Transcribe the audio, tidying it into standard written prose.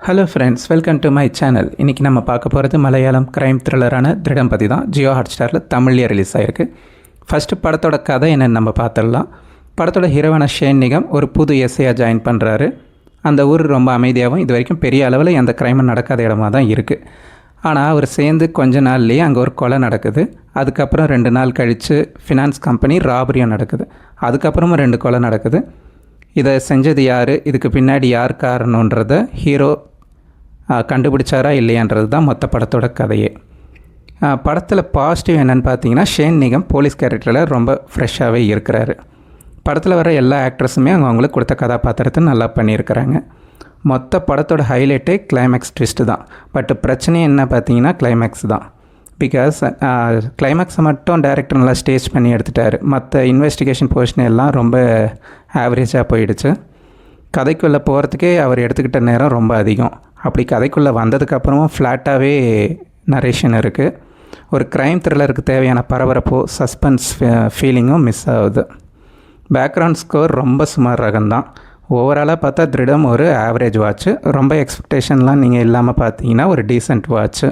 Hello friends, welcome to my channel. இன்றைக்கி நம்ம பார்க்க போகிறது மலையாளம் க்ரைம் த்ரில்லரான திருடம் பற்றி தான். ஜியோ ஹாட்ஸ்டாரில் தமிழ்லேயே ரிலீஸ் ஆகிருக்கு. ஃபஸ்ட்டு படத்தோட கதை என்னென்னு நம்ம பார்த்துடலாம். படத்தோட ஹீரோவான ஷேன் நிகம் ஒரு புது எஸ்ஐயாக ஜாயின் பண்ணுறாரு. அந்த ஊர் ரொம்ப அமைதியாகவும் இது வரைக்கும் பெரிய அளவில் எந்த க்ரைமும் நடக்காத இடமா தான் இருக்குது. ஆனால் அவர் சேர்ந்து கொஞ்ச நாள்லேயே அங்கே ஒரு கொலை நடக்குது. அதுக்கப்புறம் 2 நாள் கழித்து ஃபினான்ஸ் கம்பெனி ராபரியும் நடக்குது. அதுக்கப்புறமும் 2 கொலை நடக்குது. இதை செஞ்சது யார், இதுக்கு பின்னாடி யார் காரணன்றதை ஹீரோ கண்டுபிடிச்சாரா இல்லையான்றது தான் மொத்த படத்தோட கதையே. படத்தில் பாசிட்டிவ் என்னென்னு பார்த்தீங்கன்னா, ஷேன் நிகம் போலீஸ் கேரக்டரில் ரொம்ப ஃப்ரெஷ்ஷாகவே இருக்கிறாரு. படத்தில் வர எல்லா ஆக்ட்ரஸுமே அவங்களுக்கு கொடுத்த கதாபாத்திரத்தை நல்லா பண்ணியிருக்கிறாங்க. மொத்த படத்தோட ஹைலைட்டே கிளைமேக்ஸ் ட்விஸ்ட்டு தான். பட் பிரச்சனை என்ன பார்த்தீங்கன்னா கிளைமேக்ஸ் தான். பிகாஸ் கிளைமேக்ஸை மட்டும் டைரக்டர் நல்லா ஸ்டேஜ் பண்ணி எடுத்துட்டார். மற்ற இன்வெஸ்டிகேஷன் போர்ஷன் எல்லாம் ரொம்ப ஆவரேஜாக போயிடுச்சு. கதைக்குள்ளே போகிறதுக்கே அவர் எடுத்துக்கிட்ட நேரம் ரொம்ப அதிகம். அப்படி கதைக்குள்ளே வந்ததுக்கப்புறமும் ஃப்ளாட்டாகவே நரேஷன் இருக்குது. ஒரு க்ரைம் த்ரில்லருக்கு தேவையான பரபரப்போ சஸ்பென்ஸ் ஃபீலிங்கும் மிஸ் ஆகுது. பேக்ரவுண்ட் ஸ்கோர் ரொம்ப சுமார் ரகம்தான். ஓவராலாக பார்த்தா திருடம் ஒரு ஆவரேஜ் வாட்ச்சு. ரொம்ப எக்ஸ்பெக்டேஷன்லாம் நீங்கள் இல்லாமல் பார்த்தீங்கன்னா ஒரு டீசென்ட் வாட்ச்சு.